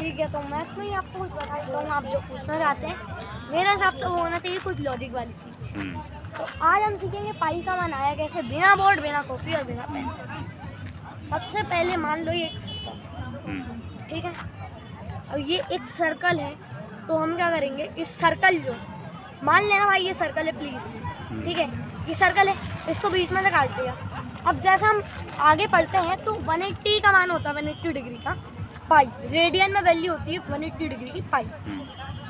ठीक है, तो मैथ में ही आपको कुछ बता देता हूँ, आप जो पूछना चाहते हैं मेरे हिसाब से वो होना चाहिए कुछ लॉजिक वाली चीज़। तो आज हम सीखेंगे पाई का मान आया कैसे, बिना बोर्ड, बिना कॉपी और बिना पेन। सबसे पहले मान लो ये एक सर्कल, ठीक है। अब ये एक सर्कल है, तो हम क्या करेंगे, इस सर्कल जो मान लेना भाई ये सर्कल है प्लीज़, ठीक है, ये सर्कल है, इसको बीच में से काट दिया। अब जैसा हम आगे पढ़ते हैं तो 180 का मान होता है, 180 डिग्री का पाई, रेडियन में वैल्यू होती है 180 डिग्री की पाई,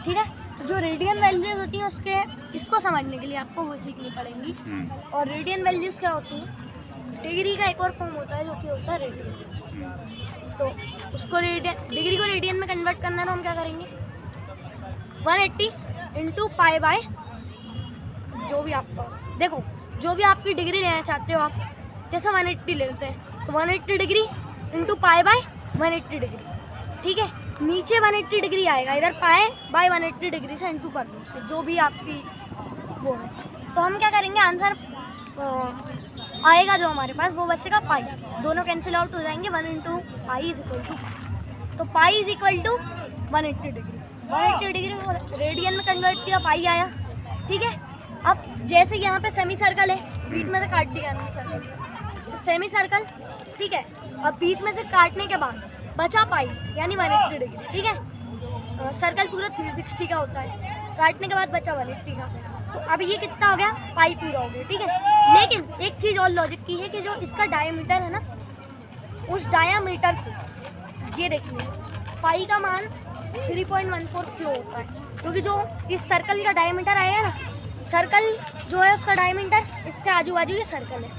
ठीक है। तो जो रेडियन वैल्यूज होती हैं उसके, इसको समझने के लिए आपको वो सीखनी पड़ेंगी। और रेडियन वैल्यूज़ क्या होती हैं, डिग्री का एक और फॉर्म होता है जो कि होता है रेडियन। तो उसको रेडियन, डिग्री को रेडियन में कन्वर्ट करना है तो हम क्या करेंगे, 180 इंटू पाई बाय जो भी आपका, देखो जो भी आपकी डिग्री लेना चाहते हो आप, जैसे 180 ले लेते हैं तो 180 degree into pi by 180 degree, ठीक है। नीचे 180 डिग्री आएगा, इधर पाई बाय 180 डिग्री से इंटू कर दो उससे, जो भी आपकी वो है। तो हम क्या करेंगे, आंसर आएगा जो हमारे पास वो बचेगा पाई, दोनों कैंसिल आउट हो जाएंगे, 1 into pi is equal to, तो pi is equal to 180 degree. 180 degree को रेडियन में कन्वर्ट किया, पाई आया, ठीक है। अब जैसे यहाँ पे सेमी सर्कल है, बीच में से काट दिया हमने सर्कल, तो सेमी सर्कल, ठीक है। अब बीच में से काटने के बाद बचा पाई यानी 180 डिग्री, ठीक है। सर्कल पूरा 360 का होता है, काटने के बाद बचा 180 का, तो अब ये कितना हो गया, पाई पूरा हो गया, ठीक है। लेकिन एक चीज़ और लॉजिक की है कि जो इसका डायमीटर है ना, उस डायमीटर को ये देखिए, पाई का मान 3.14 क्यों होता है, क्योंकि जो इस सर्कल का डायमीटर आएगा ना, सर्कल जो है उसका डायमीटर, इसके आजू बाजू ये सर्कल है,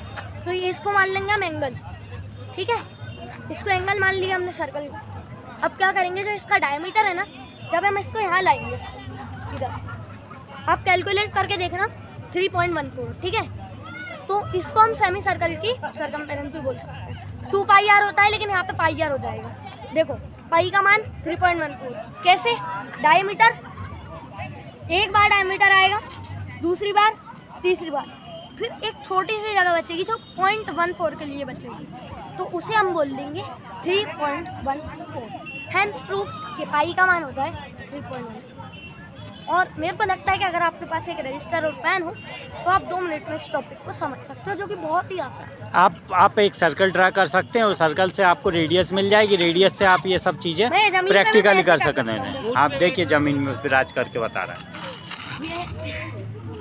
तो ये इसको मान लेंगे हम एंगल, ठीक है। इसको एंगल मान लिया हमने सर्कल को। अब क्या करेंगे, जो इसका डायमीटर है ना, जब हम इसको यहाँ लाएंगे इधर, आप कैलकुलेट करके देखना 3.14, ठीक है। तो इसको हम सेमी सर्कल की सरकमफेरेंस भी बोल सकते हैं। 2 पाई आर होता है, लेकिन यहाँ पे पाई आर हो जाएगा। देखो पाई का मान 3.14, कैसे, डायमीटर, एक बार डायमीटर आएगा, दूसरी बार, तीसरी बार, फिर एक छोटी सी जगह बचेगी जो 0.14 के लिए बचेगी, तो उसे हम बोल देंगे 3.14। हैंस प्रूफ कि पाई का मान होता है 3.14। और मेरे को लगता है कि अगर आपके पास एक रजिस्टर और पेन हो तो आप 2 मिनट में इस टॉपिक को समझ सकते हो, जो कि बहुत ही आसान है। आप एक सर्कल ड्रा कर सकते हैं और सर्कल से आपको रेडियस मिल जाएगी, रेडियस से आप ये सब चीज़ें प्रैक्टिकली कर सकते हैं। आप देखिए ज़मीन में विराज करके बता रहा है।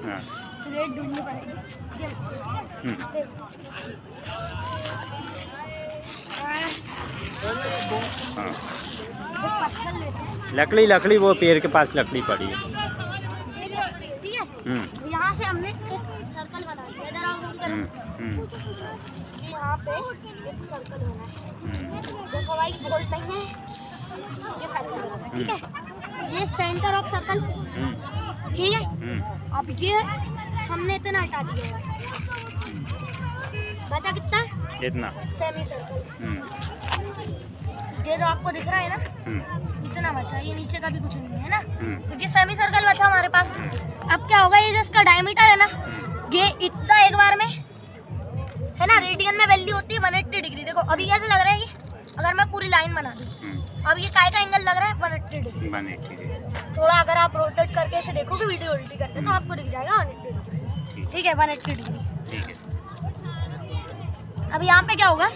हाँ। रेड ढूंढनी पड़ेगी। हाँ। पत्थर लेते हैं, लकड़ी वो पेड़ के पास लकड़ी पड़ी है। ठीक है। यहाँ से हमने एक सर्कल बना दिया, इधर आओ, घूम कर यहाँ पे एक सर्कल बना है, देखो भाई बोलते हैं ये सर्कल बना है, ठीक है। ये सेंटर ऑफ सर्कल, ठीक है। अब ये हमने इतना हटा दिया, बचा कितना, इतना सेमी सर्कल। ये जो आपको दिख रहा है ना, इतना बचा, ये नीचे का भी कुछ नहीं है ना, क्योंकि सेमी सर्कल बचा हमारे पास। अब क्या होगा, ये जो इसका डायमीटर है ना, ये इतना एक बार में है ना, रेडियन में वैल्यू होती है 180 डिग्री। देखो अभी कैसे लग रहा है, ये अगर मैं पूरी लाइन बना दूँ, अब ये काय का एंगल लग रहा है 180 डिग्री। थोड़ा अगर आप रोटेट करके इसे देखोगे वीडियो उल्टी करके, तो आपको दिख जाएगा 180 डिग्री, ठीक है, 180 डिग्री। अब यहाँ पे क्या होगा,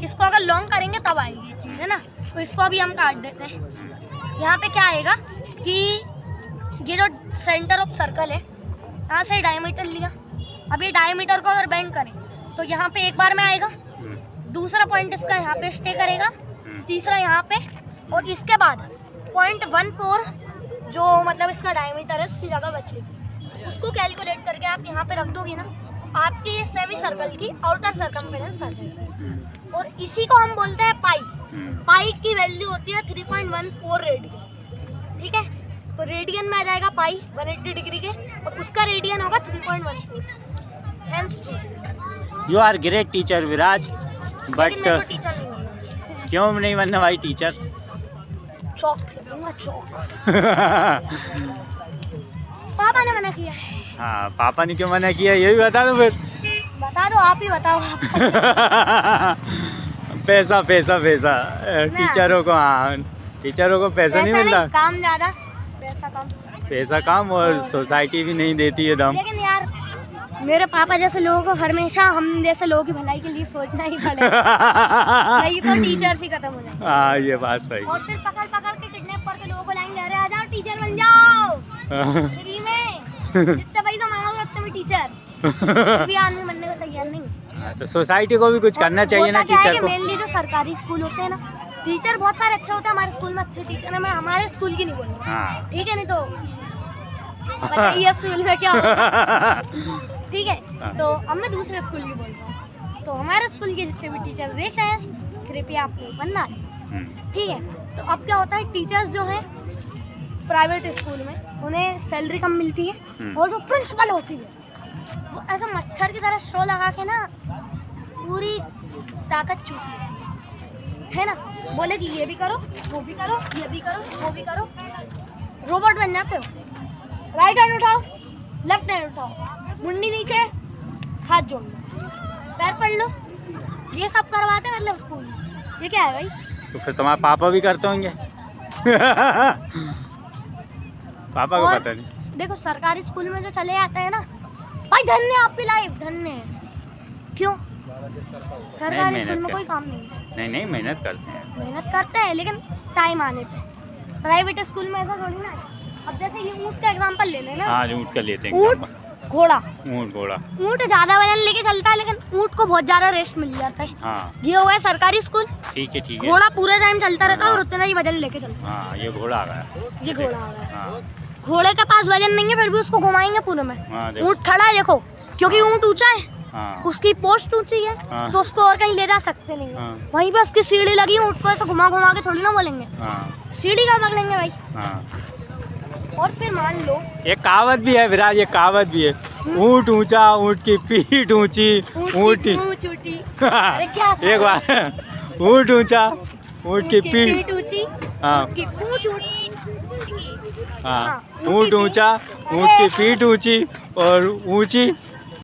इसको अगर लॉन्ग करेंगे तब आएगी ये चीज़, है ना। तो इसको अभी हम काट देते हैं। यहाँ पे क्या आएगा कि ये जो सेंटर ऑफ सर्कल है, यहाँ से डायमीटर लिया, अब ये डायमीटर को अगर बेंड करें तो यहाँ पे एक बार में आएगा, दूसरा पॉइंट इसका यहाँ पे स्टे करेगा, तीसरा यहाँ पे, और इसके बाद 0.14 जो मतलब इसका डायमीटर है उसकी जगह बचेगी, उसको कैलकुलेट करके आप यहाँ पे रख दोगे ना, आपकी ये सेमी सर्कल की आउटर सरकमफेरेंस आ जाएगी। और इसी को हम बोलते हैं पाई। पाई की वैल्यू होती है 3.14 रेडियन, ठीक है। तो रेडियन में आ जाएगा पाई 180 डिग्री के, और उसका रेडियन होगा 3.14। Hence you are great teacher Viraj, but teacher नहीं बनना। क्यों नहीं बनना भाई टीचर? चौक फेंकूंगा, चौक। पापा ने मना किया है। हाँ, पापा ने क्यों मना किया, ये भी बता दो फिर। बता दो, आप ही बताओ। पैसा पैसा पैसा टीचरों को, हाँ टीचरों को पैसा नहीं मिल रहा, काम ज्यादा, पैसा कम। पैसा कम और सोसाइटी भी नहीं देती है दम। लेकिन यार मेरे पापा जैसे लोगों को हमेशा हम जैसे लोगों की भलाई के लिए सोचना ही पड़ेगा, नहीं तो टीचर ही खत्म हो जाएंगे। हाँ ये बात सही। और फिर पकड़ पकड़ के किडनैप करके लोगों को लाएंगे, अरे आ जाओ टीचर बन जाओ फ्री में, जितने पैसा मांगोगे उतने में टीचर। भी आदमी बनने को तैयार नहीं। तो सोसाइटी को भी कुछ करना चाहिए ना टीचर को। मेनली जो सरकारी स्कूल होते हैं ना, टीचर बहुत सारे अच्छे होते हैं, हमारे स्कूल में अच्छे टीचर है। मैं हमारे स्कूल की नहीं बोल रही, हाँ। ठीक है, नहीं तो बताइए स्कूल में क्या होगा, ठीक है। तो अब मैं दूसरे स्कूल की बोल रहा हूँ। तो हमारे स्कूल के जितने भी टीचर देख रहे हैं, कृपया आपको बनना है, ठीक है। तो अब क्या होता है, टीचर्स जो हैं प्राइवेट स्कूल में उन्हें सैलरी कम मिलती है, और जो प्रिंसिपल होती है वो ऐसा मच्छर की तरह शो लगा के ना पूरी ताकत चूस लेती है ना। बोले कि ये भी करो, वो भी करो, ये भी करो, वो भी करो, रोबोट बन जाते हो। राइट हैंड उठाओ, लेफ्ट हैंड उठाओ, मुंडी नीचे, हाथ जोड़ लो, पैर पढ़ लो, ये सब करवाते मतलब स्कूल में। ये क्या है भाई? तो फिर तुम्हारे पापा भी करते होंगे। पापा को पता नहीं। देखो सरकारी स्कूल में जो चले जाते हैं ना भाई, धन्य आपकी लाइफ, धन्य है। क्यों? सरकारी स्कूल में कोई काम नहीं। नहीं मेहनत करते हैं, मेहनत करते हैं लेकिन टाइम आने पे। प्राइवेट स्कूल में ऐसा थोड़ी ना है। अब जैसे ये ऊँट का एग्जांपल ले लेना। हाँ ऊँट का लेते हैं। ऊँट घोड़ा, ऊँट ज़्यादा वजन लेके चलता है, लेकिन ऊँट को बहुत ज़्यादा रेस्ट मिल जाता है। हाँ। ये हो गया सरकारी स्कूल। ठीक है ठीक है। घोड़ा पूरे टाइम चलता रहता है और उतना ही वजन लेके चलता है। हाँ ये घोड़ा आ गया, ये घोड़ा आ गया। हाँ। घोड़े के पास वजन नहीं है, फिर भी उसको घुमाएंगे पूरे में। हाँ, ऊँट खड़ा है देखो, क्योंकि ऊँट ऊंचा है, हाँ। उसकी पोस्ट ऊंची है, हाँ। तो उसको और कहीं ले जा सकते नहीं है। हाँ। वहीं पे उसकी सीढ़ी लगी, ऊँट को ऐसे घुमा घुमा के थोड़ी ना बोलेंगे, हाँ। सीढ़ी का पकड़ेंगे भाई। हाँ। और फिर मान लो एक कहावत भी है विराज, एक कहावत भी है, ऊँट ऊंचा ऊँट की पीठ ऊंची, ऊँट ऊंची। अरे क्या था? एक बार ऊँट ऊंचा ऊँट की पीठ ऊंची, हाँ की पूंछ ऊंची। हाँ, ऊँट ऊंचा ऊँट की पीठ ऊंची और ऊंची